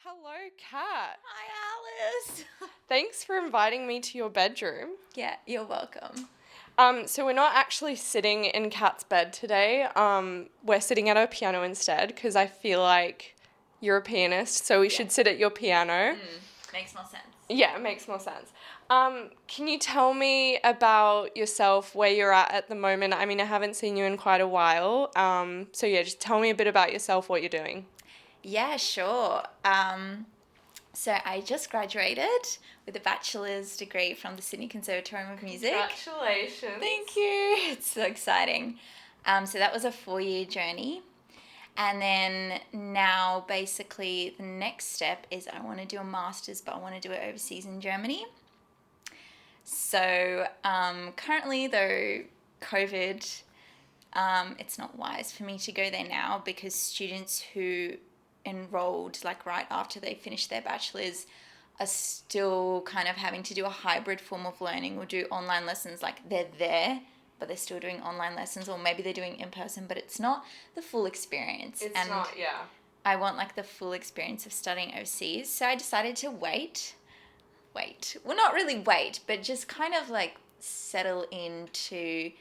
Hello, Kat. Hi, Alice. Thanks for inviting me to your bedroom. Yeah, you're welcome. So we're not actually sitting in Kat's bed today. We're sitting at her piano instead because I feel like you're a pianist, so we should sit at your piano. Makes more sense. Yeah, it makes more sense. Can you tell me about yourself, where you're at the moment? I mean, I haven't seen you in quite a while. So yeah, just tell me a bit about yourself, what you're doing. Yeah, sure. So I just graduated with a bachelor's degree from the Sydney Conservatorium of Music. Congratulations. Thank you. It's so exciting. So that was a 4-year journey. And then now basically the next step is I want to do a master's, but I want to do it overseas in Germany. So currently, though, COVID, it's not wise for me to go there now because students who enrolled like right after they finished their bachelor's are still kind of having to do a hybrid form of learning or do online lessons. Like they're there, but they're still doing online lessons, or maybe they're doing in person, but it's not the full experience. It's not, yeah. I want like the full experience of studying overseas. So I decided to wait. Well, not really wait, but just kind of like settle into,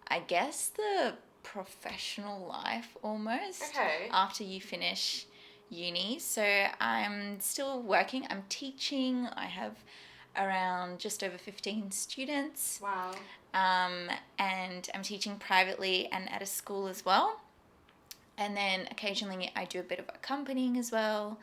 I guess, the professional life almost. Okay. After you finish uni. So I'm still working. I'm teaching. I have around just over 15 students. Wow. And I'm teaching privately and at a school as well. And then occasionally I do a bit of accompanying as well.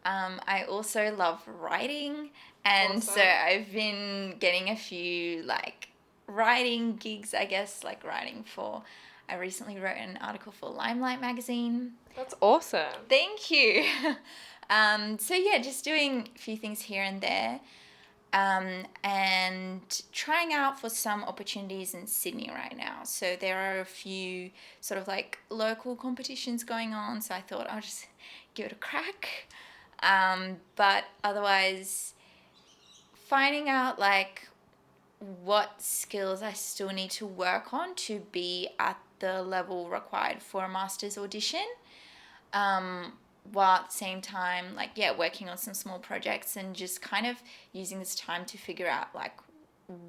I also love writing, and Awesome. so I've been getting a few like writing gigs, I guess, like I recently wrote an article for Limelight magazine. That's awesome. Thank you. So yeah, just doing a few things here and there. And trying out for some opportunities in Sydney right now. So there are a few sort of like local competitions going on, so I thought I'll just give it a crack. But otherwise, finding out like what skills I still need to work on to be at the level required for a master's audition. While at the same time, like, yeah, working on some small projects and just kind of using this time to figure out like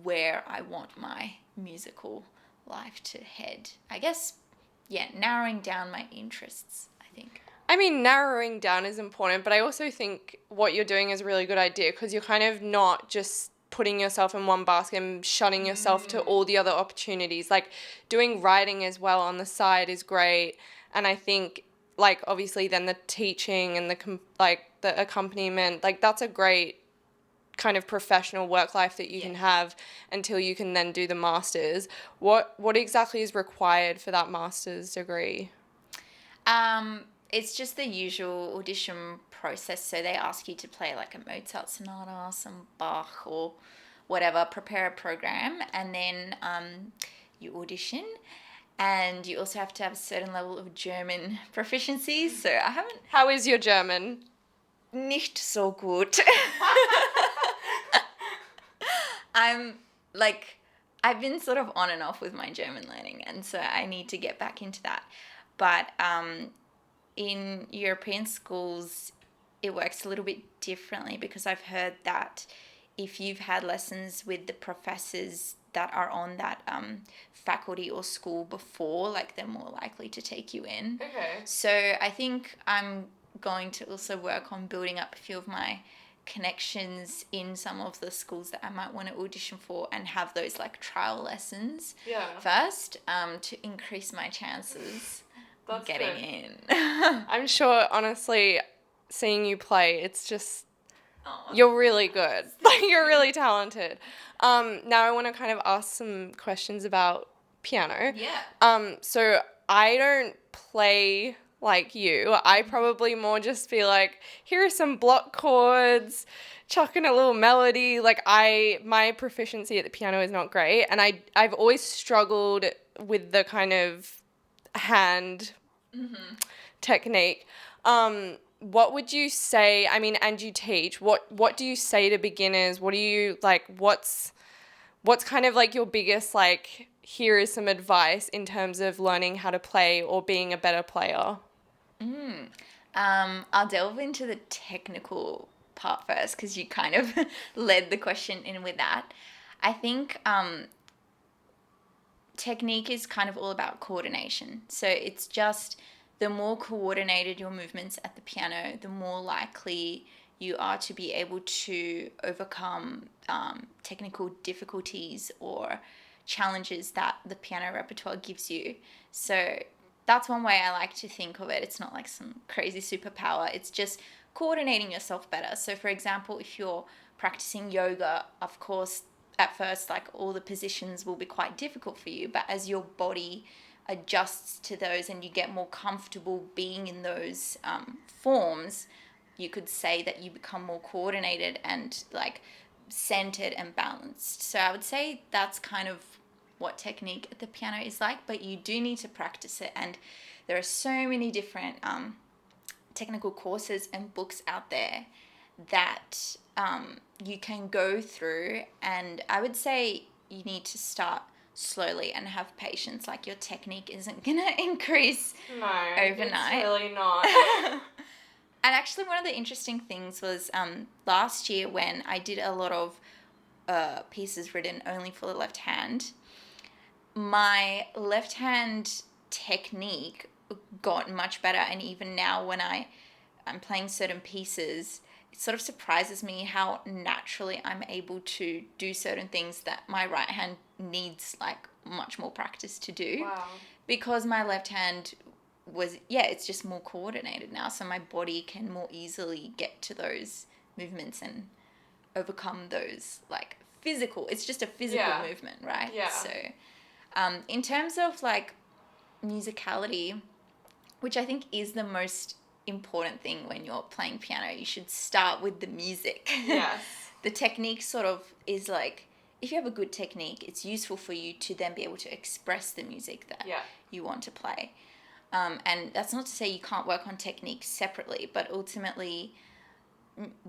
where I want my musical life to head. I guess, yeah, narrowing down my interests, I think. I mean, narrowing down is important, but I also think what you're doing is a really good idea because you're kind of not just putting yourself in one basket and shutting yourself to all the other opportunities. Like, doing writing as well on the side is great, and I think, like, obviously then the teaching and the accompaniment, like, that's a great kind of professional work life that you can have until you can then do the masters. What exactly is required for that master's degree? It's just the usual audition process. So they ask you to play like a Mozart sonata, some Bach or whatever, prepare a program, and then you audition. And you also have to have a certain level of German proficiency. So I haven't... How is your German? Nicht so gut. I've been sort of on and off with my German learning, and so I need to get back into that. But in European schools, it works a little bit differently because I've heard that if you've had lessons with the professors that are on that faculty or school before, like, they're more likely to take you in. Okay. So I think I'm going to also work on building up a few of my connections in some of the schools that I might want to audition for and have those like trial lessons first to increase my chances of getting in. I'm sure, honestly, seeing you play, it's just, you're really good. Like, you're really talented. Now I want to kind of ask some questions about piano. Yeah. So I don't play like you. I probably more just be like, here are some block chords, chuck in a little melody. Like, my proficiency at the piano is not great, and I've always struggled with the kind of hand technique. What would you say, I mean, and you teach, what do you say to beginners? What do you, like, what's kind of like your biggest, like, here is some advice in terms of learning how to play or being a better player? I'll delve into the technical part first because you kind of led the question in with that. I think technique is kind of all about coordination. So it's just the more coordinated your movements at the piano, the more likely you are to be able to overcome technical difficulties or challenges that the piano repertoire gives you. So that's one way I like to think of it. It's not like some crazy superpower. It's just coordinating yourself better. So for example, if you're practicing yoga, of course, at first, like all the positions will be quite difficult for you, but as your body adjusts to those and you get more comfortable being in those forms, you could say that you become more coordinated and like centered and balanced. So I would say that's kind of what technique at the piano is like, but you do need to practice it. And there are so many different technical courses and books out there that you can go through. And I would say you need to start slowly and have patience. Like your technique isn't going to increase overnight. It's really not. And actually one of the interesting things was last year when I did a lot of pieces written only for the left hand, my left hand technique got much better. And even now when I'm playing certain pieces, it sort of surprises me how naturally I'm able to do certain things that my right hand needs like much more practice to do. Wow. Because my left hand it's just more coordinated now, so my body can more easily get to those movements and overcome those like it's just a physical movement, right? Yeah. So in terms of like musicality, which I think is the most important thing when you're playing piano, you should start with the music. Yes. The technique sort of is like, if you have a good technique, it's useful for you to then be able to express the music that you want to play. And that's not to say you can't work on technique separately, but ultimately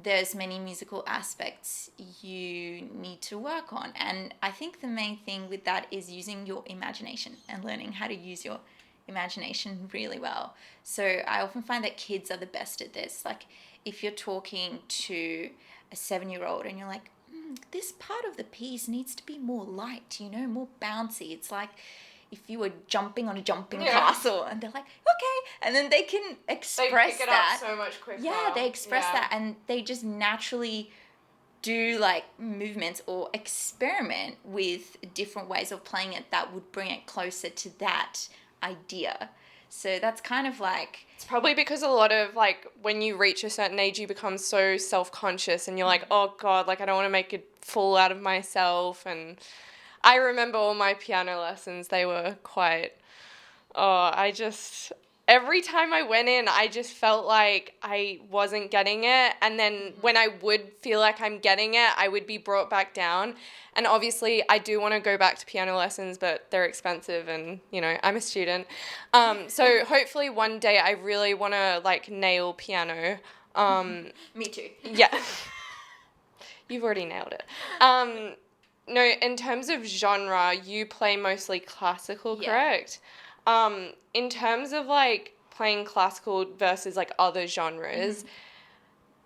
there's many musical aspects you need to work on. And I think the main thing with that is using your imagination and learning how to use your imagination really well. So I often find that kids are the best at this. Like if you're talking to a 7-year-old and you're like, this part of the piece needs to be more light, more bouncy. It's like if you were jumping on a jumping castle, and they're like, okay, and then they can express they pick it that up so much quicker. Yeah, they express that, and they just naturally do like movements or experiment with different ways of playing it that would bring it closer to that idea. So that's kind of like... It's probably because a lot of, like, when you reach a certain age, you become so self-conscious and you're like, oh, God, like, I don't want to make a fool out of myself. And I remember all my piano lessons, they were quite... every time I went in, I just felt like I wasn't getting it. And then when I would feel like I'm getting it, I would be brought back down. And obviously, I do want to go back to piano lessons, but they're expensive and, I'm a student. So hopefully one day I really want to, like, nail piano. Me too. Yeah. You've already nailed it. No, in terms of genre, you play mostly classical, correct? In terms of, like, playing classical versus, like, other genres,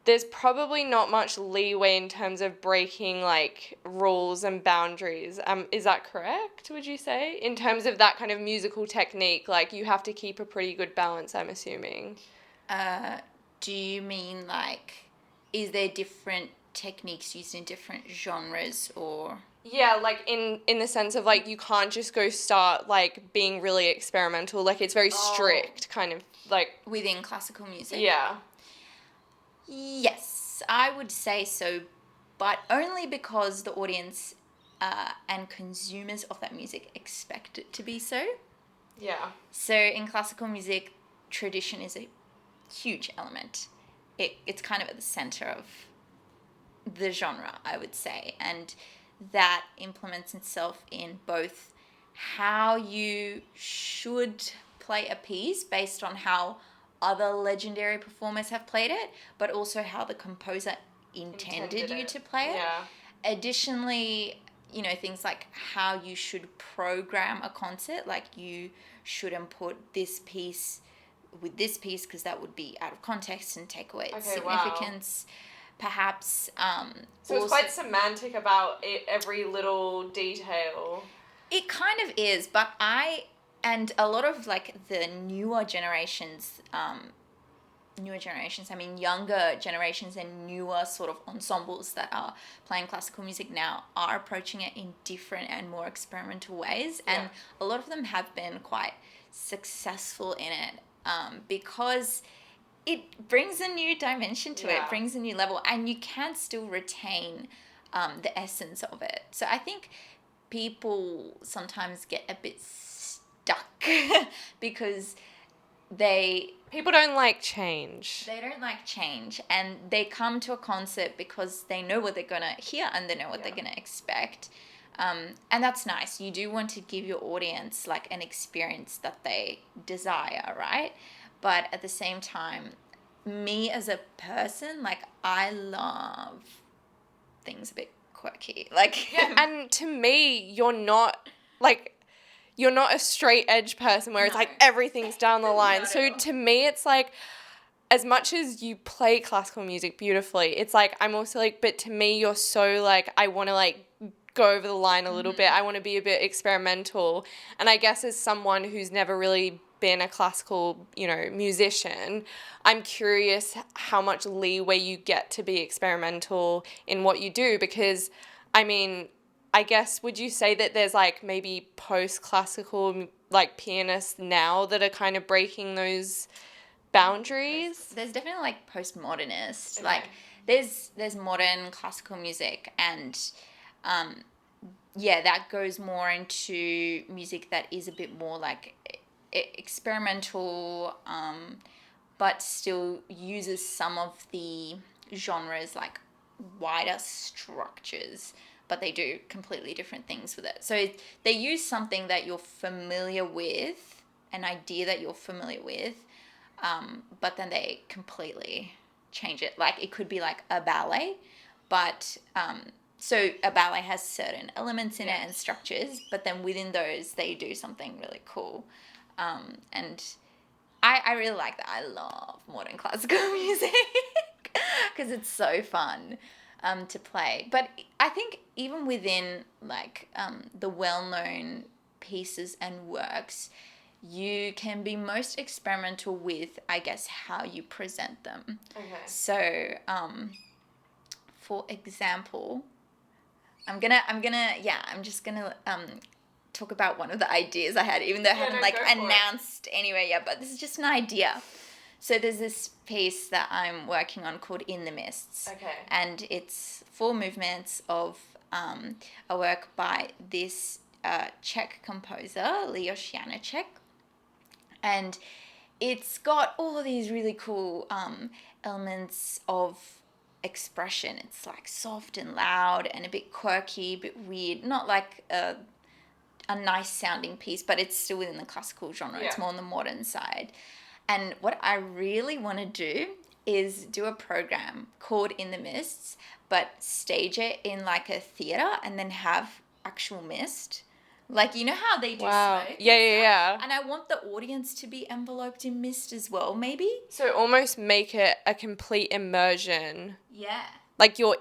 there's probably not much leeway in terms of breaking, like, rules and boundaries. Is that correct, would you say? In terms of that kind of musical technique, like, you have to keep a pretty good balance, I'm assuming. Do you mean, like, is there different techniques used in different genres, or... Yeah, like in the sense of like you can't just go start like being really experimental. Like it's very strict, kind of like within classical music. Yeah. Yes, I would say so, but only because the audience and consumers of that music expect it to be so. Yeah. So in classical music, tradition is a huge element. It's kind of at the center of the genre, I would say, and that implements itself in both how you should play a piece based on how other legendary performers have played it, but also how the composer intended you to play it. Yeah. Additionally, things like how you should program a concert, like you shouldn't put this piece with this piece because that would be out of context and take away its Okay, significance. Perhaps so it's quite semantic about it, every little detail. It kind of is, but and a lot of like the newer generations, I mean younger generations and newer sort of ensembles that are playing classical music now are approaching it in different and more experimental ways. And a lot of them have been quite successful in it because it brings a new dimension to it, brings a new level, and you can still retain the essence of it. So I think people sometimes get a bit stuck because people don't like change. They don't like change, and they come to a concert because they know what they're going to hear and they know what they're going to expect. And that's nice. You do want to give your audience like an experience that they desire, right? But at the same time, me as a person, like I love things a bit quirky. Like and to me, you're not a straight edge person where it's like everything's down the line. So to me, it's like, as much as you play classical music beautifully, it's like, I'm also like, but to me, you're so like, I want to like go over the line a little bit. I want to be a bit experimental. And I guess as someone who's never really been a classical, musician, I'm curious how much leeway you get to be experimental in what you do, because, I mean, I guess, would you say that there's like maybe post-classical like pianists now that are kind of breaking those boundaries? There's definitely like postmodernist. Okay. Like there's modern classical music, and that goes more into music that is a bit more like experimental, but still uses some of the genres like wider structures, but they do completely different things with it. So they use something that you're familiar with, an idea that you're familiar with, but then they completely change it. Like it could be like a ballet, but so a ballet has certain elements in it and structures, but then within those they do something really cool. And I really like that. I love modern classical music because it's so fun to play. But I think even within like the well-known pieces and works, you can be most experimental with, I guess, how you present them. Okay. So, for example, I'm just gonna talk about one of the ideas I had, even though I haven't announced anywhere yet, but this is just an idea. So there's this piece that I'm working on called In the Mists. Okay. And it's 4 movements of a work by this Czech composer, Leos Janáček. And it's got all of these really cool elements of expression. It's like soft and loud and a bit quirky, a bit weird. Not like a nice sounding piece, but it's still within the classical genre. Yeah. It's more on the modern side. And what I really want to do is do a program called In the Mists, but stage it in like a theatre and then have actual mist. Like, you know how they do smoke? Yeah. And I want the audience to be enveloped in mist as well, maybe. So almost make it a complete immersion. Yeah. Like you're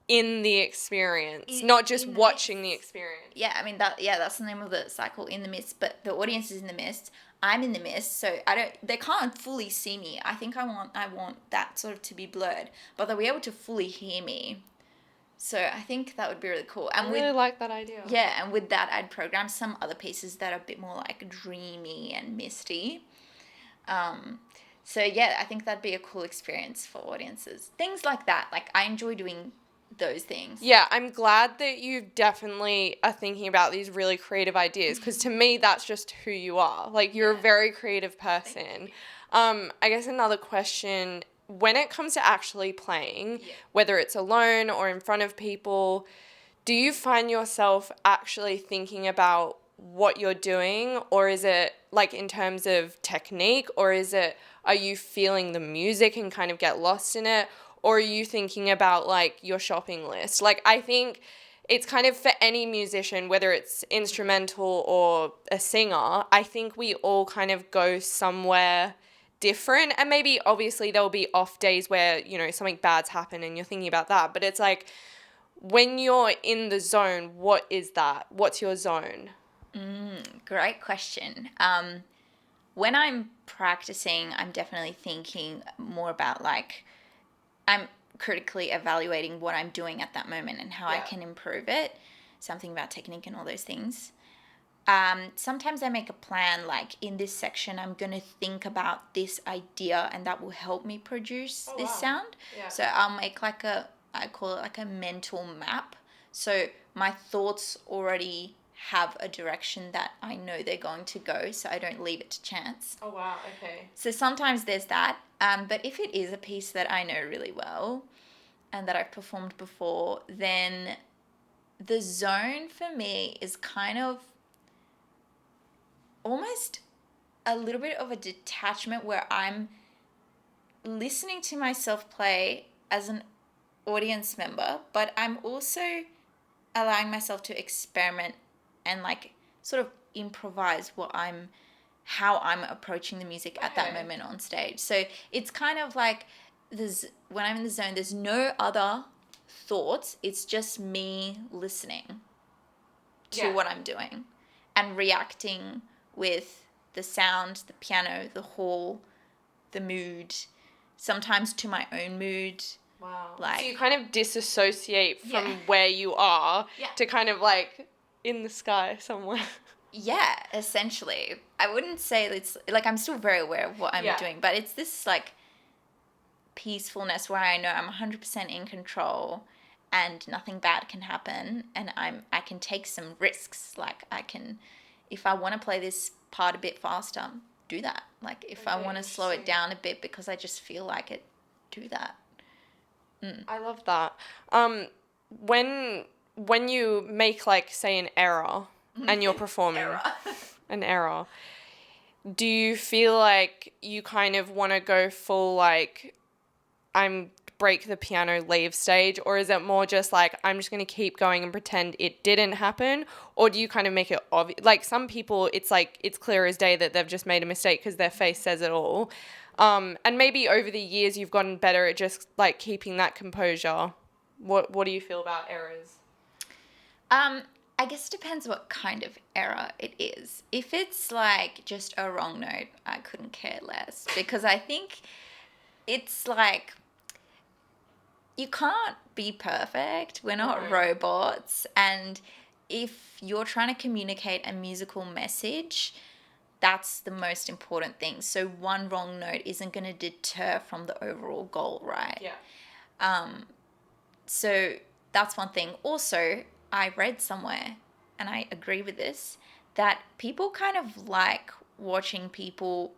in the experience, not just watching the experience. Yeah, I mean, that's the name of the cycle, In the Mist, but the audience is in the mist. I'm in the mist, so they can't fully see me. I think I want that sort of to be blurred, but they'll be able to fully hear me. So I think that would be really cool. And I really like that idea. Yeah, and with that, I'd program some other pieces that are a bit more like dreamy and misty. So yeah, I think that'd be a cool experience for audiences. Things like that. Like I enjoy doing those things. Yeah, I'm glad that you definitely are thinking about these really creative ideas, because to me that's just who you are. Like you're a very creative person. I guess another question, when it comes to actually playing, whether it's alone or in front of people, do you find yourself actually thinking about what you're doing, or is it like in terms of technique, or are you feeling the music and kind of get lost in it? Or are you thinking about, like, your shopping list? Like, I think it's kind of for any musician, whether it's instrumental or a singer, I think we all kind of go somewhere different. And maybe obviously there'll be off days where, you know, something bad's happened and you're thinking about that. But it's like when you're in the zone, what is that? What's your zone? Great question. When I'm practicing, I'm definitely thinking more about like, I'm critically evaluating what I'm doing at that moment and how I can improve it. Something about technique and all those things. Sometimes I make a plan, like in this section, I'm going to think about this idea and that will help me produce this sound. Yeah. So I'll make like I call it like a mental map. So my thoughts already have a direction that I know they're going to go, so I don't leave it to chance. Oh, wow. Okay. So sometimes there's that. But if it is a piece that I know really well and that I've performed before, then the zone for me is kind of almost a little bit of a detachment where I'm listening to myself play as an audience member, but I'm also allowing myself to experiment and like sort of improvise how I'm approaching the music at that moment on stage. So it's kind of like when I'm in the zone, there's no other thoughts. It's just me listening to what I'm doing and reacting with the sound, the piano, the hall, the mood, sometimes to my own mood. Wow. Like, so you kind of disassociate from where you are to kind of like in the sky somewhere. Yeah, essentially. I wouldn't say it's like I'm still very aware of what I'm doing, but it's this like peacefulness where I know I'm 100% in control and nothing bad can happen, and I can take some risks. Like I can, if I want to play this part a bit faster, do that. Like if I want to slow it down a bit because I just feel like it, do that. I love that. When you make like say an error and you're performing an error, do you feel like you kind of want to go full like I'm break the piano, leave stage, or is it more just like I'm just going to keep going and pretend it didn't happen? Or do you kind of make it obvious? Like some people, it's like it's clear as day that they've just made a mistake because their face says it all. And maybe over the years you've gotten better at just like keeping that composure. What do you feel about errors? I guess it depends what kind of error it is. If it's like just a wrong note, I couldn't care less, because I think it's like you can't be perfect. We're not robots. And if you're trying to communicate a musical message, that's the most important thing. So one wrong note isn't going to deter from the overall goal, right? Yeah. So that's one thing. Also, I read somewhere, and I agree with this, that people kind of like watching people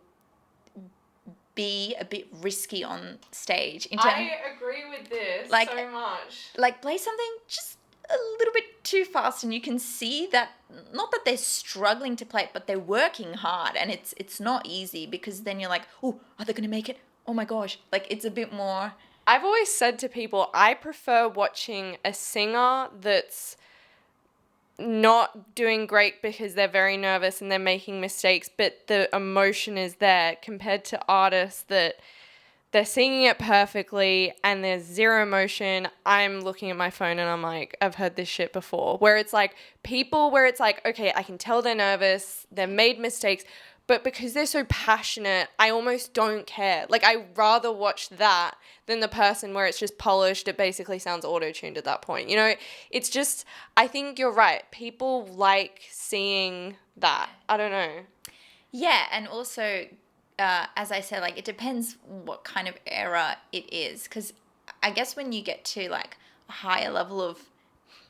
be a bit risky on stage. I agree with this like, so much. Like play something just a little bit too fast, and you can see that, not that they're struggling to play it, but they're working hard, and it's not easy, because then you're like, oh, are they going to make it? Oh my gosh. Like it's a bit more... I've always said to people, I prefer watching a singer that's not doing great because they're very nervous and they're making mistakes, but the emotion is there, compared to artists that they're singing it perfectly and there's zero emotion. I'm looking at my phone and I'm like, I've heard this shit before. Where it's like people where it's like, okay, I can tell they're nervous, they've made mistakes, but because they're so passionate, I almost don't care. Like, I rather watch that than the person where it's just polished. It basically sounds auto-tuned at that point. You know, it's just, I think you're right. People like seeing that. I don't know. Yeah, and also, as I said, like, it depends what kind of era it is. Because I guess when you get to, like, a higher level of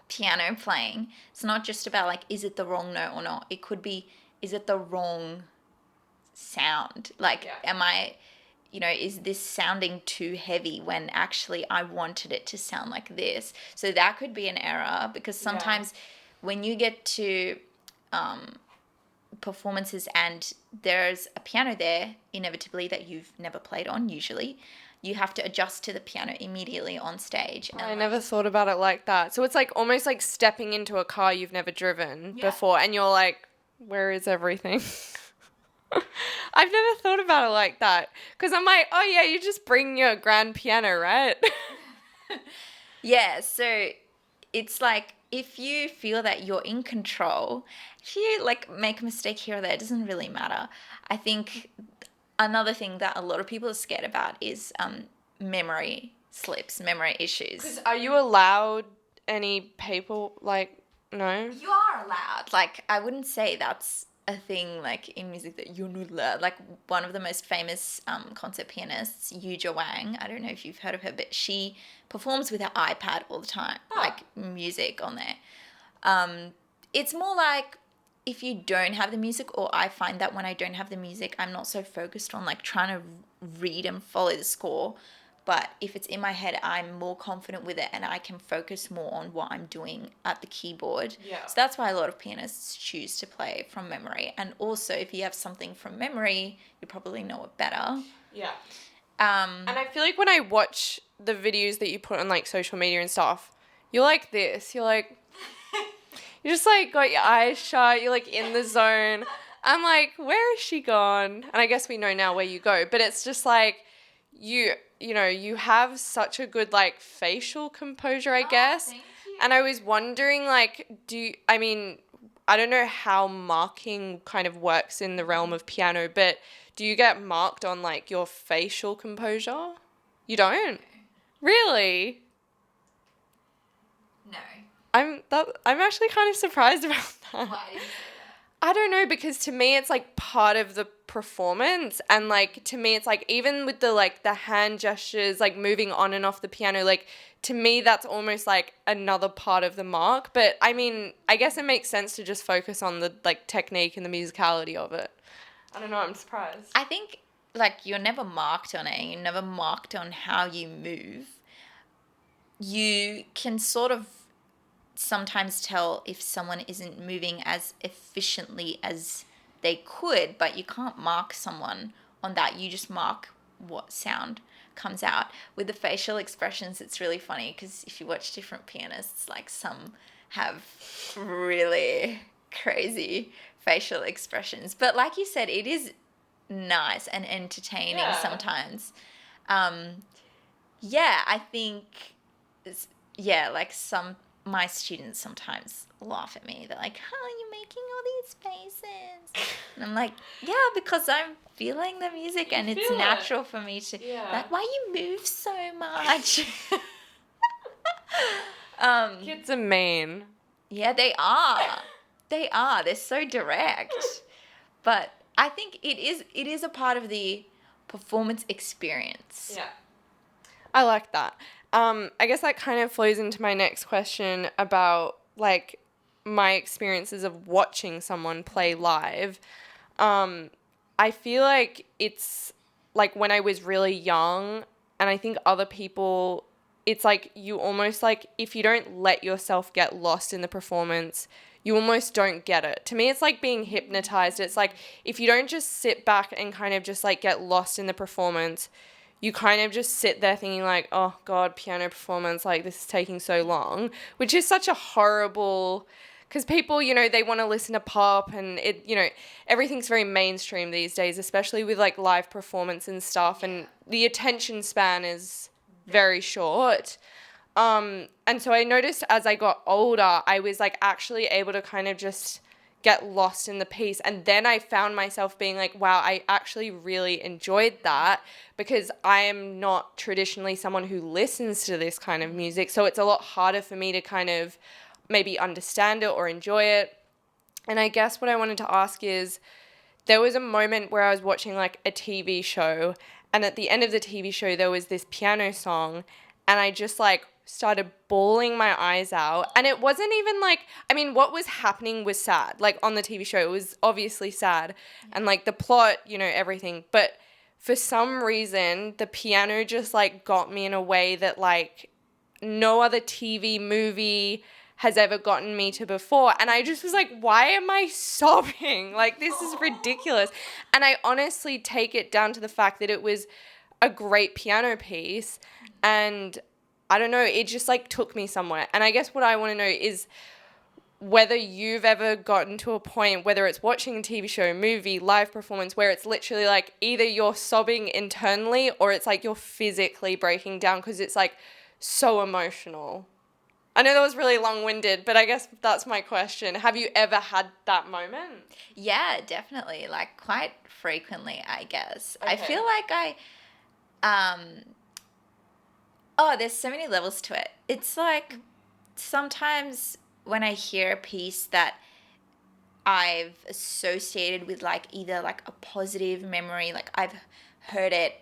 piano playing, it's not just about, like, is it the wrong note or not? It could be, is it the wrong sound? Like, am I, you know, is this sounding too heavy when actually I wanted it to sound like this? So that could be an error, because sometimes when you get to performances and there's a piano there inevitably that you've never played on, usually you have to adjust to the piano immediately on stage. And I never thought about it like that. So it's like almost like stepping into a car you've never driven before, and you're like, where is everything? I've never thought about it like that. Because I'm like, oh yeah, you just bring your grand piano, right? Yeah, so it's like if you feel that you're in control, if you like make a mistake here or there, it doesn't really matter. I think another thing that a lot of people are scared about is memory slips, memory issues. Are you allowed any people, like, no? You are allowed. Like, I wouldn't say that's a thing, like, in music that you're not allowed. Like, one of the most famous concert pianists, Yuja Wang, I don't know if you've heard of her, but she performs with her iPad all the time, like, music on there. It's more like if you don't have the music, or I find that when I don't have the music, I'm not so focused on, like, trying to read and follow the score. But if it's in my head, I'm more confident with it and I can focus more on what I'm doing at the keyboard. Yeah. So that's why a lot of pianists choose to play from memory. And also, if you have something from memory, you probably know it better. Yeah. And I feel like when I watch the videos that you put on, like, social media and stuff, you're like this. You're like, you just, like, got your eyes shut. You're, like, in the zone. I'm like, where is she gone? And I guess we know now where you go. But it's just, like, you know, you have such a good, like, facial composure, I guess. Thank you. And I was wondering, like, I don't know how marking kind of works in the realm of piano, but do you get marked on, like, your facial composure? You don't? Really? No. I'm actually kind of surprised about that. Why did you say that? I don't know, because to me it's like part of the performance, and like to me it's like even with the like the hand gestures, like moving on and off the piano, like to me that's almost like another part of the mark. But I mean, I guess it makes sense to just focus on the like technique and the musicality of it. I don't know, I'm surprised. I think, like, you're never marked on it. You're never marked on how you move. You can sort of sometimes tell if someone isn't moving as efficiently as they could, but you can't mark someone on that. You just mark what sound comes out. With the facial expressions, it's really funny because if you watch different pianists, like, some have really crazy facial expressions. But like you said, it is nice and entertaining sometimes. Yeah, I think, like my students sometimes laugh at me. They're like, "Oh, you're making all these faces," and I'm like, "Yeah, because I'm feeling the music and it's natural for me to." Like, why you move so much? Kids are mean. Yeah, they are. They are. They're so direct. But I think it is a part of the performance experience. Yeah. I like that. I guess that kind of flows into my next question about, like, my experiences of watching someone play live. I feel like it's, like, when I was really young, and I think other people, it's like you almost, like, if you don't let yourself get lost in the performance, you almost don't get it. To me, it's like being hypnotized. It's like if you don't just sit back and kind of just, like, get lost in the performance, you kind of just sit there thinking like, oh God, piano performance, like this is taking so long, which is such a horrible, because people, you know, they want to listen to pop and it, you know, everything's very mainstream these days, especially with like live performance and stuff, and the attention span is very short. And so I noticed as I got older, I was like actually able to kind of just get lost in the piece. And then I found myself being like, wow, I actually really enjoyed that, because I am not traditionally someone who listens to this kind of music. So it's a lot harder for me to kind of maybe understand it or enjoy it. And I guess what I wanted to ask is, there was a moment where I was watching like a TV show, and at the end of the TV show, there was this piano song, and I just like started bawling my eyes out. And it wasn't even like, I mean, what was happening was sad. Like on the TV show, it was obviously sad, and like the plot, you know, everything. But for some reason, the piano just like got me in a way that like no other TV movie has ever gotten me to before. And I just was like, why am I sobbing? Like, this is ridiculous. And I honestly take it down to the fact that it was a great piano piece, and I don't know, it just like took me somewhere. And I guess what I want to know is, whether you've ever gotten to a point, whether it's watching a TV show, movie, live performance, where it's literally like either you're sobbing internally or it's like you're physically breaking down because it's like so emotional. I know that was really long-winded, but I guess that's my question. Have you ever had that moment? Yeah, definitely. Like quite frequently, I guess. Okay. I feel like there's so many levels to it. It's like sometimes when I hear a piece that I've associated with like either like a positive memory, like I've heard it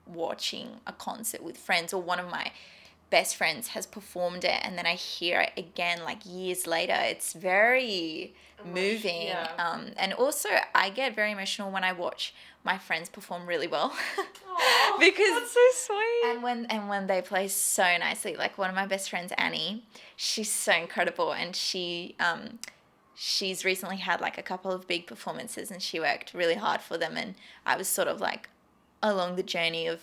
watching a concert with friends, or one of my best friends has performed it, and then I hear it again like years later. It's very moving. Yeah. And also I get very emotional when I watch my friends perform really well. Aww, because that's so sweet. and when they play so nicely, like one of my best friends, Annie, she's so incredible, and she's recently had like a couple of big performances, and she worked really hard for them, and I was sort of like along the journey of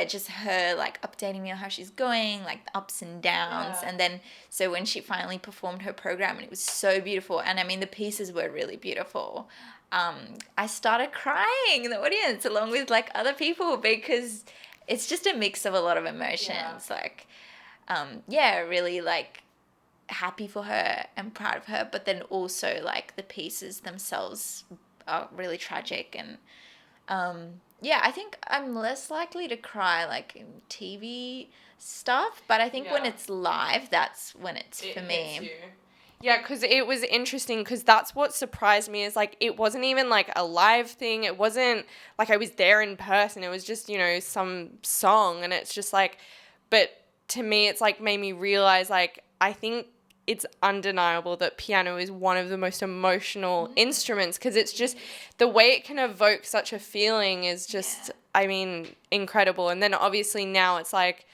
just her like updating me on how she's going, like the ups and downs. Yeah. And then so when she finally performed her program, and it was so beautiful, and I mean the pieces were really beautiful, I started crying in the audience along with like other people, because it's just a mix of a lot of emotions. Like really like happy for her and proud of her, but then also like the pieces themselves are really tragic. And I think I'm less likely to cry like in TV stuff, but I think when Yeah. it's live, that's when it's It for hits me. you. Yeah, because it was interesting because that's what surprised me is like it wasn't even like a live thing. It wasn't like I was there in person. It was just, some song, and it's just like, but to me it's like made me realize like I think it's undeniable that piano is one of the most emotional instruments, because it's just the way it can evoke such a feeling is just, I mean, incredible. And then obviously now it's like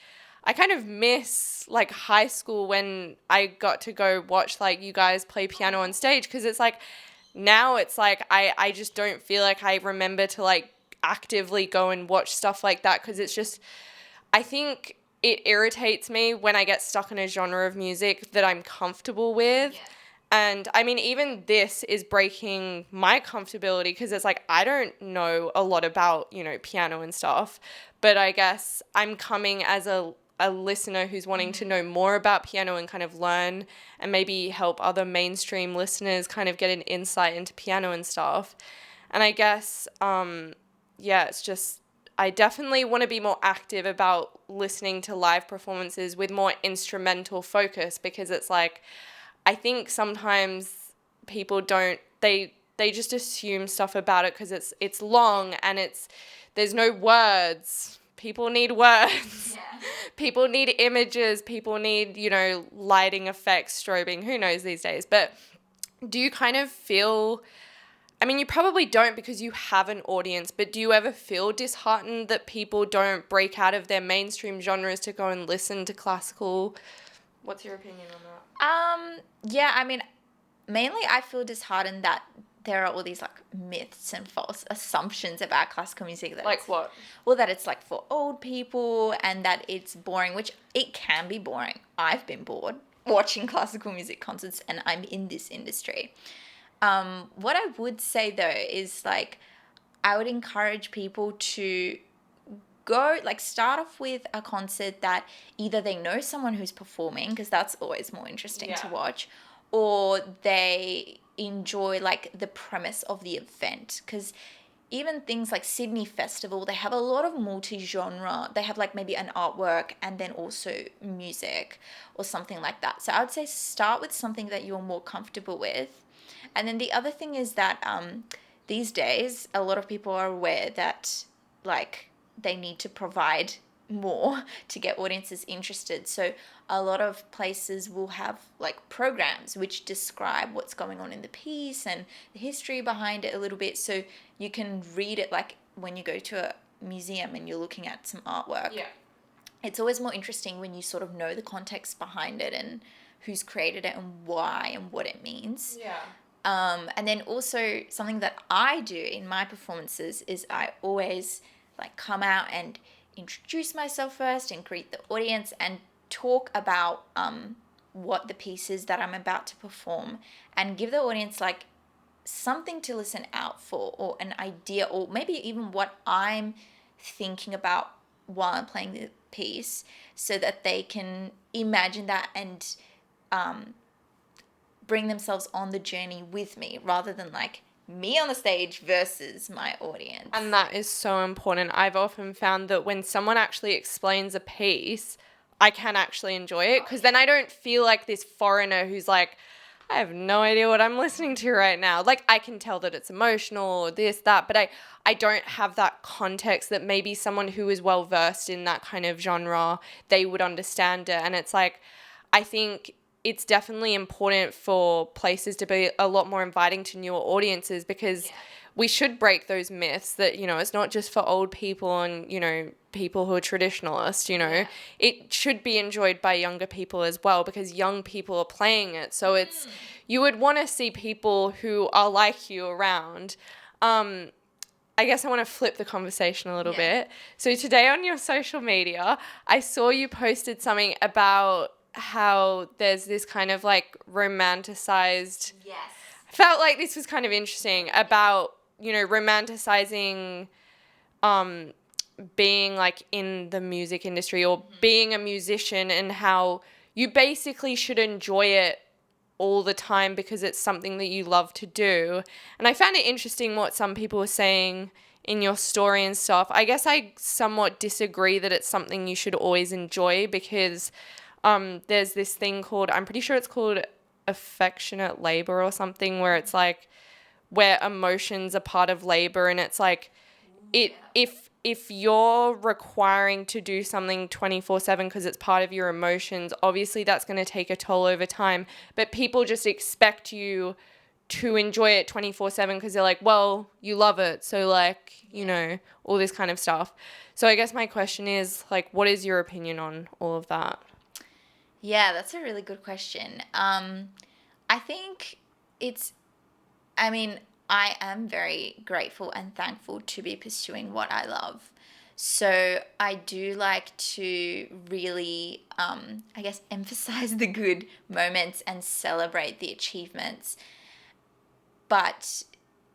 I kind of miss like high school when I got to go watch like you guys play piano on stage, because it's like now it's like I just don't feel like I remember to like actively go and watch stuff like that, because it's just, I think it irritates me when I get stuck in a genre of music that I'm comfortable with. Yeah. And I mean, even this is breaking my comfortability, because it's like I don't know a lot about, piano and stuff. But I guess I'm coming as a listener who's wanting to know more about piano and kind of learn and maybe help other mainstream listeners kind of get an insight into piano and stuff. And I guess, it's just, I definitely want to be more active about listening to live performances with more instrumental focus, because it's like, I think sometimes people don't, they just assume stuff about it because it's long and there's no words. People need words. Yeah. People need images. People need, lighting effects, strobing, who knows these days. But do you kind of feel, I mean, you probably don't because you have an audience, but do you ever feel disheartened that people don't break out of their mainstream genres to go and listen to classical? What's your opinion on that? I mean, mainly I feel disheartened that there are all these like myths and false assumptions about classical music. Like what? Well, that it's like for old people and that it's boring, which it can be boring. I've been bored watching classical music concerts, and I'm in this industry. What I would say though is like I would encourage people to go like start off with a concert that either they know someone who's performing, because that's always more interesting to watch, or they enjoy like the premise of the event. Because even things like Sydney Festival, they have a lot of multi-genre. They have like maybe an artwork and then also music or something like that. So I would say start with something that you're more comfortable with. And then the other thing is that these days a lot of people are aware that like they need to provide more to get audiences interested. So a lot of places will have like programs which describe what's going on in the piece and the history behind it a little bit, so you can read it like when you go to a museum and you're looking at some artwork. Yeah. It's always more interesting when you sort of know the context behind it and who's created it and why and what it means. Yeah. And then also something that I do in my performances is I always like come out and introduce myself first and greet the audience and talk about what the piece is that I'm about to perform, and give the audience like something to listen out for, or an idea, or maybe even what I'm thinking about while I'm playing the piece, so that they can imagine that and bring themselves on the journey with me, rather than like me on the stage versus my audience. And that is so important. I've often found that when someone actually explains a piece, I can actually enjoy it, because then I don't feel like this foreigner who's like, I have no idea what I'm listening to right now. Like, I can tell that it's emotional or this, that, but I don't have that context that maybe someone who is well versed in that kind of genre, they would understand it. And it's like, I think it's definitely important for places to be a lot more inviting to newer audiences, because we should break those myths that, you know, it's not just for old people and, you know, people who are traditionalists, you know. Yeah. It should be enjoyed by younger people as well, because young people are playing it. So it's, you would want to see people who are like you around. I guess I want to flip the conversation a little bit. So today on your social media, I saw you posted something about how there's this kind of like romanticized. Yes. I felt like this was kind of interesting about, you know, romanticizing being like in the music industry or being a musician, and how you basically should enjoy it all the time because it's something that you love to do. And I found it interesting what some people were saying in your story and stuff. I guess I somewhat disagree that it's something you should always enjoy, because there's this thing called, I'm pretty sure it's called affectionate labor or something, where it's like where emotions are part of labor, and it's like if you're requiring to do something 24/7 because it's part of your emotions, obviously that's going to take a toll over time. But people just expect you to enjoy it 24/7 because they're like, well, you love it, so like, you know, all this kind of stuff. So I guess my question is, like, what is your opinion on all of that? Yeah, that's a really good question. I think I am very grateful and thankful to be pursuing what I love. So I do like to really, I guess, emphasize the good moments and celebrate the achievements. But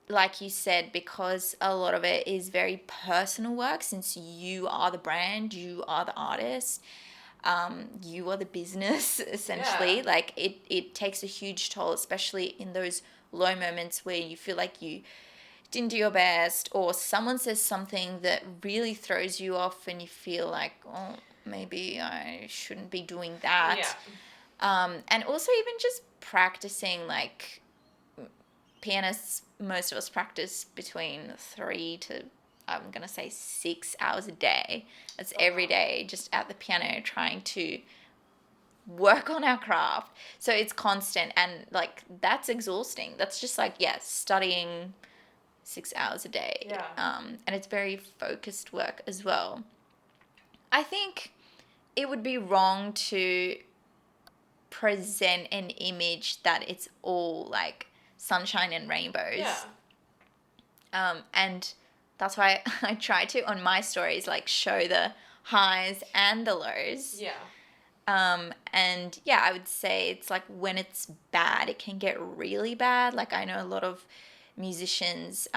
like you said, because a lot of it is very personal work, since you are the brand, you are the artist, you are the business, essentially. Yeah. Like it takes a huge toll, especially in those low moments where you feel like you didn't do your best, or someone says something that really throws you off and you feel like, oh, maybe I shouldn't be doing that. Yeah. And also even just practicing, like pianists, most of us practice between 3 to, I'm going to say 6 hours a day. That's every day, just at the piano trying to work on our craft. So it's constant, and like that's exhausting. That's just like, studying 6 hours a day. Yeah. And it's very focused work as well. I think it would be wrong to present an image that it's all like sunshine and rainbows. Yeah. And that's why I try to, on my stories, like show the highs and the lows. Yeah. And yeah, I would say it's like when it's bad, it can get really bad. Like I know a lot of musicians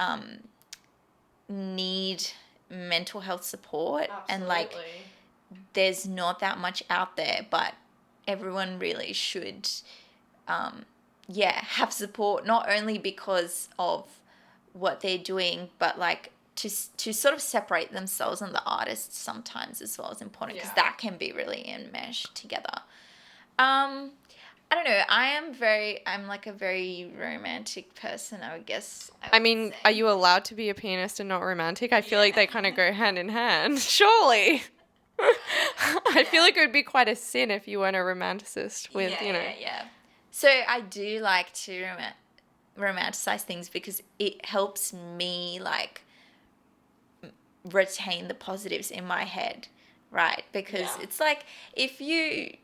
need mental health support. Absolutely. And like there's not that much out there, but everyone really should have support, not only because of what they're doing, but like to sort of separate themselves and the artist sometimes as well is important, because that can be really enmeshed together. I don't know. I'm like a very romantic person, I would guess. I mean, are you allowed to be a pianist and not romantic? I feel like they kind of go hand in hand. Surely. I feel like it would be quite a sin if you weren't a romanticist with, you know. Yeah. So I do like to romanticize things because it helps me like retain the positives in my head, right? Because it's like if you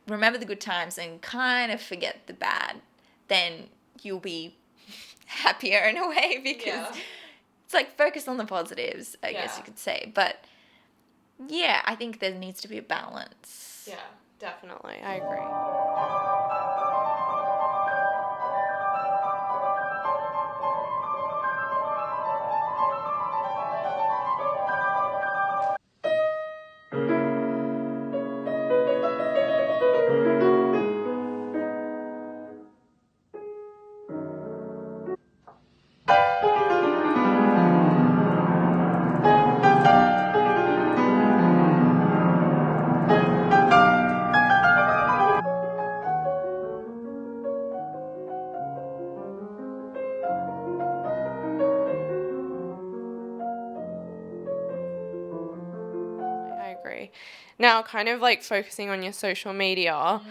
remember the good times and kind of forget the bad, then you'll be happier in a way, because it's like focus on the positives, I guess you could say. But yeah, I think there needs to be a balance. Yeah, Definitely. I agree. I agree. Now, kind of like focusing on your social media,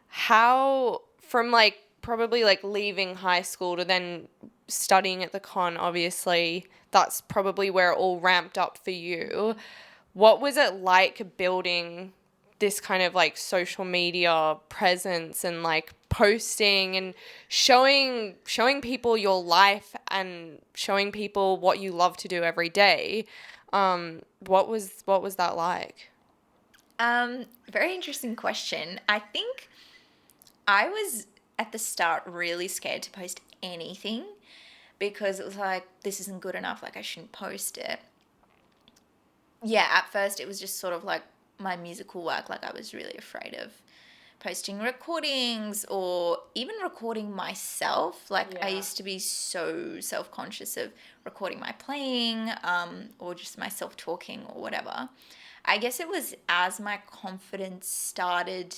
how from like probably like leaving high school to then studying at the con, obviously, that's probably where it all ramped up for you. What was it like building this kind of like social media presence and like posting and showing people your life and showing people what you love to do every day? What was that like? Very interesting question. I think I was at the start really scared to post anything because it was like, this isn't good enough, like I shouldn't post it. Yeah, at first it was just sort of like my musical work, like I was really afraid of posting recordings or even recording myself. Like I Yeah. used to be so self-conscious of recording my playing, or just myself talking or whatever. I guess it was as my confidence started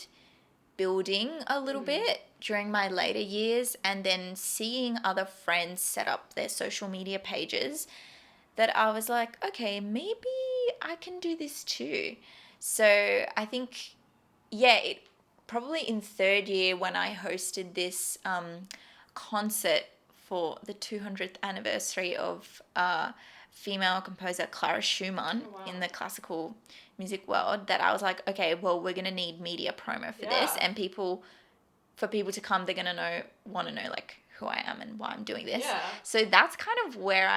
building a little bit during my later years and then seeing other friends set up their social media pages that I was like, okay, maybe I can do this too. So I think, yeah, it probably in third year when I hosted this concert for the 200th anniversary of female composer Clara Schumann in the classical music world, that I was like, okay, well, we're going to need media promo for this, and for people to come, they're going to want to know like who I am and why I'm doing this. Yeah. So that's kind of where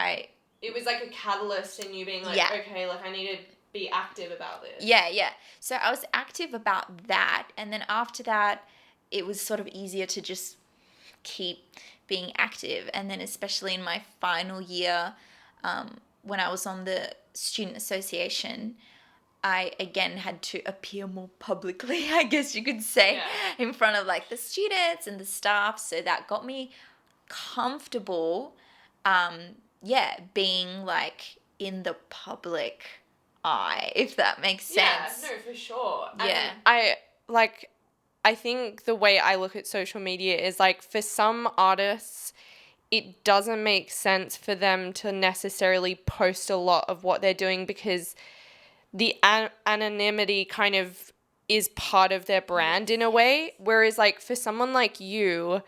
It was like a catalyst in you being like, Yeah. okay, like I need to be active about this. Yeah. So I was active about that. And then after that, it was sort of easier to just keep being active. And then especially in my final year, when I was on the student association, I again had to appear more publicly, I guess you could say, in front of like the students and the staff. So that got me comfortable, being like in the public eye, if that makes sense. Yeah, no, for sure. Yeah. I think the way I look at social media is like for some artists, it doesn't make sense for them to necessarily post a lot of what they're doing because the anonymity kind of is part of their brand in a way. Whereas like for someone like you,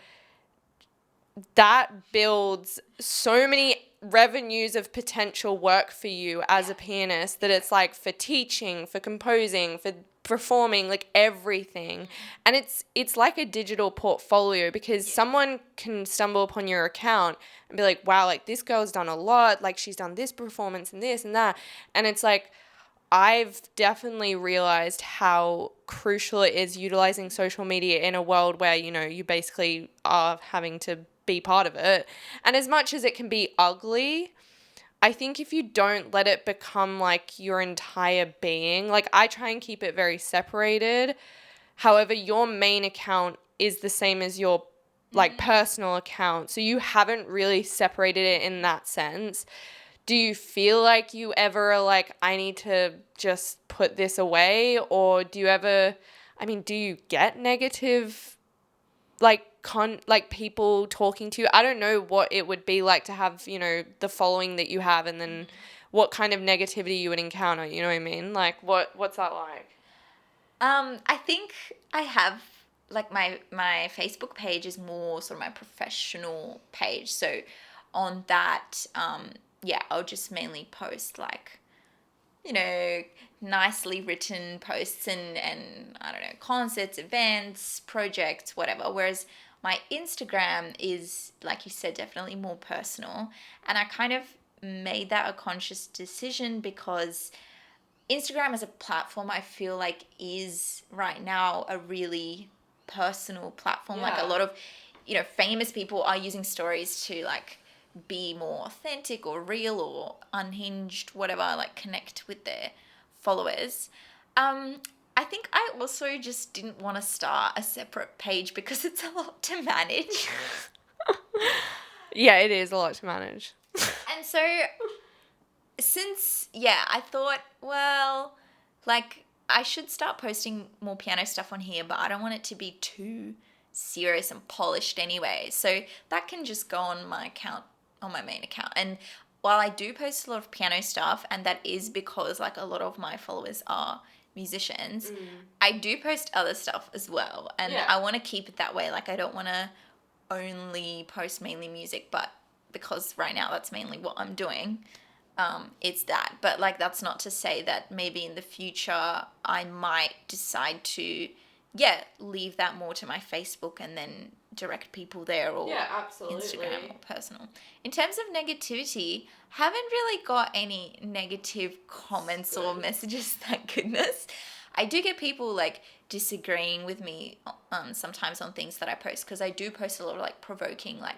that builds so many revenues of potential work for you as a pianist that it's like for teaching, for composing, for performing, like everything. And it's like a digital portfolio because someone can stumble upon your account and be like, wow, like this girl's done a lot, like she's done this performance and this and that. And it's like I've definitely realized how crucial it is utilizing social media in a world where, you know, you basically are having to be part of it. And as much as it can be ugly, I think if you don't let it become like your entire being, like I try and keep it very separated. However, your main account is the same as your like personal account. So you haven't really separated it in that sense. Do you feel like you ever are like, I need to just put this away? Or do you ever, do you get negative, like, people talking to you? I don't know what it would be like to have, you know, the following that you have and then what kind of negativity you would encounter, you know what I mean? Like, what's that like? I think I have like my Facebook page is more sort of my professional page. So on that, I'll just mainly post like, you know, nicely written posts and I don't know, concerts, events, projects, whatever. Whereas my Instagram is, like you said, definitely more personal. And I kind of made that a conscious decision because Instagram as a platform, I feel like is right now a really personal platform. Like a lot of, famous people are using stories to like be more authentic or real or unhinged, whatever, like connect with their followers. I think I also just didn't want to start a separate page because it's a lot to manage. Yeah, it is a lot to manage. And so I thought, well, like I should start posting more piano stuff on here, but I don't want it to be too serious and polished anyway. So that can just go on my account, on my main account. And while I do post a lot of piano stuff, and that is because like a lot of my followers are musicians, I do post other stuff as well. And I want to keep it that way. Like I don't want to only post mainly music, but because right now that's mainly what I'm doing. It's that. But like that's not to say that maybe in the future I might decide to leave that more to my Facebook and then direct people there, or Instagram or personal. In terms of negativity, haven't really got any negative comments or messages, thank goodness. I do get people like disagreeing with me sometimes on things that I post, because I do post a lot of like provoking like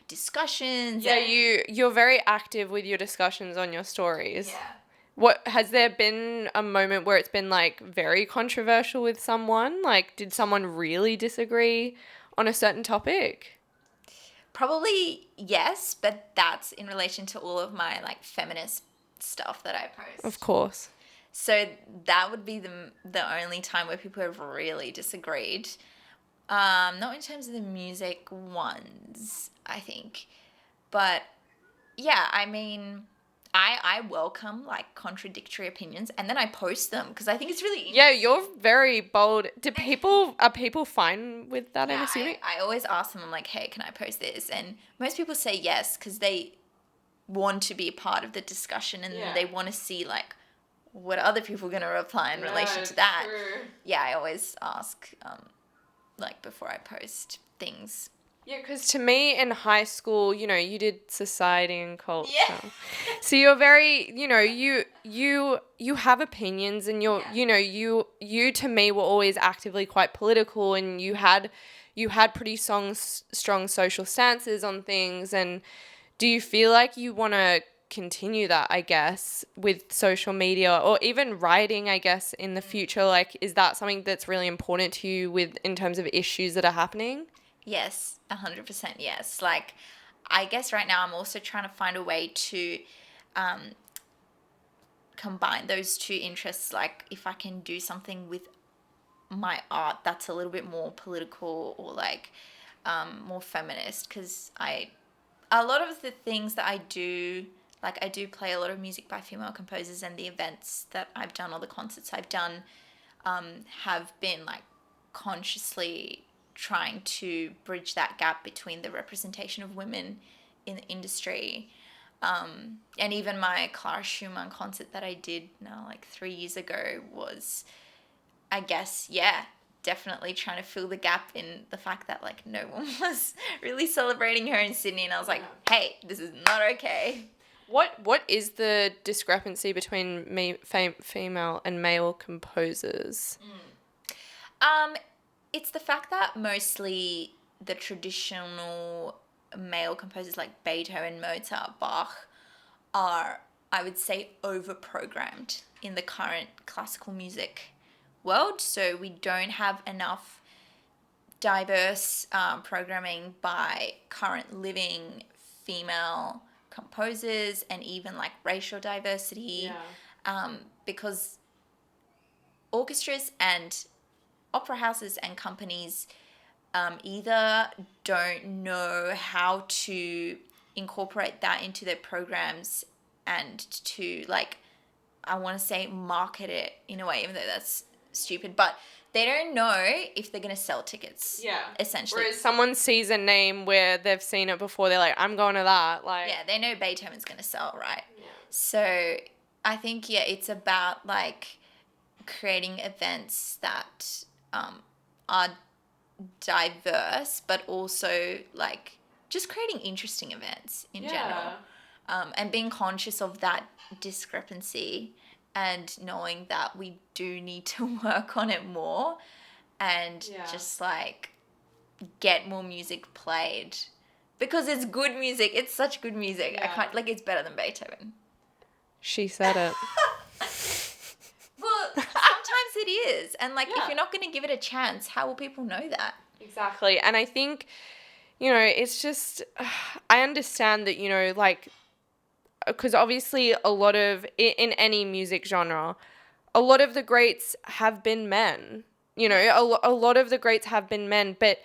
discussions. Yeah, you're very active with your discussions on your stories. Yeah. What has there been a moment where it's been like very controversial with someone? Like, did someone really disagree on a certain topic? Probably yes, but that's in relation to all of my like feminist stuff that I post. Of course. So that would be the only time where people have really disagreed. Not in terms of the music ones, I think. But yeah, I mean, I welcome like contradictory opinions, and then I post them because I think it's really interesting. Yeah, you're very bold. Are people fine with that, I'm assuming? I always ask them, I'm like, hey, can I post this? And most people say yes because they want to be a part of the discussion, and they want to see like what other people are going to reply in relation to that. True. Yeah, I always ask like before I post things. Yeah, because to me in high school, you did society and culture. Yeah. So you're very, you have opinions, and you to me were always actively quite political, and you had pretty strong social stances on things. And do you feel like you want to continue that, I guess, with social media or even writing, I guess, in the future? Like, is that something that's really important to you in terms of issues that are happening? Yes, 100% yes. Like, I guess right now I'm also trying to find a way to combine those two interests. Like, if I can do something with my art that's a little bit more political or like more feminist, because a lot of the things that I do, like I do play a lot of music by female composers, and the events that I've done or the concerts I've done have been like consciously trying to bridge that gap between the representation of women in the industry. And even my Clara Schumann concert that I did now like 3 years ago was, I guess, definitely trying to fill the gap in the fact that like no one was really celebrating her in Sydney, and I was like, hey, this is not okay. What is the discrepancy between female and male composers? It's the fact that mostly the traditional male composers like Beethoven, Mozart, Bach are, I would say, over-programmed in the current classical music world. So we don't have enough diverse programming by current living female composers, and even like racial diversity, because orchestras and opera houses and companies either don't know how to incorporate that into their programs and to like, I want to say market it in a way, even though that's stupid, but they don't know if they're going to sell tickets. Yeah. Essentially. Whereas someone sees a name where they've seen it before, they're like, I'm going to that. Like, yeah, they know Beethoven's going to sell, right? Yeah. So I think, it's about like creating events that are diverse, but also like just creating interesting events in general, and being conscious of that discrepancy and knowing that we do need to work on it more and just like get more music played because it's good music. It's such good music. I can't, like, it's better than Beethoven. She said it. Well, sometimes it is. And like, if you're not going to give it a chance, how will people know that? Exactly. And I think, you know, it's just, I understand that, you know, like, because obviously a lot of, in any music genre, a lot of the greats have been men. You know, a lot of the greats have been men, but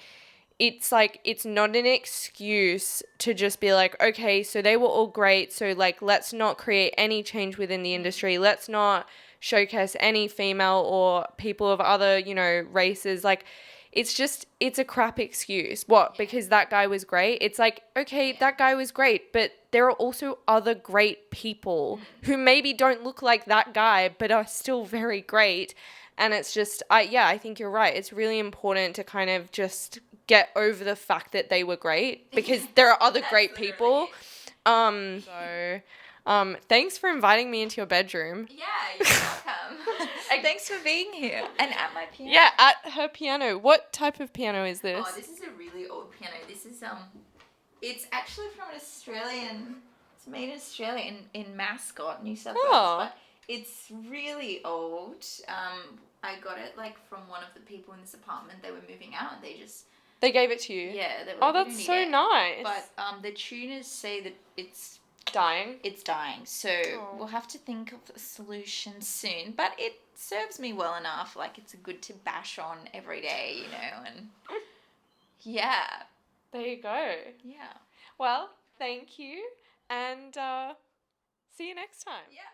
it's like, it's not an excuse to just be like, okay, so they were all great, so like, let's not create any change within the industry. Let's not showcase any female or people of other, you know, races. Like, it's just, it's a crap excuse. What? Because that guy was great? It's like, okay, that guy was great, but there are also other great people who maybe don't look like that guy, but are still very great. And it's just, I think you're right. It's really important to kind of just get over the fact that they were great because there are other great people. Thanks for inviting me into your bedroom. Yeah, you're welcome. And thanks for being here. And at my piano. Yeah, at her piano. What type of piano is this? Oh, this is a really old piano. This is it's actually from an Australian. It's made in Australia in Mascot, New South Wales. But it's really old. I got it like from one of the people in this apartment. They were moving out, and they gave it to you. Yeah, they were. Oh, that's so nice. But the tuners say that it's dying. It's dying. So we'll have to think of a solution soon. But it serves me well enough. Like, it's good to bash on every day, you know, and yeah. There you go. Yeah. Well, thank you, and see you next time. Yeah.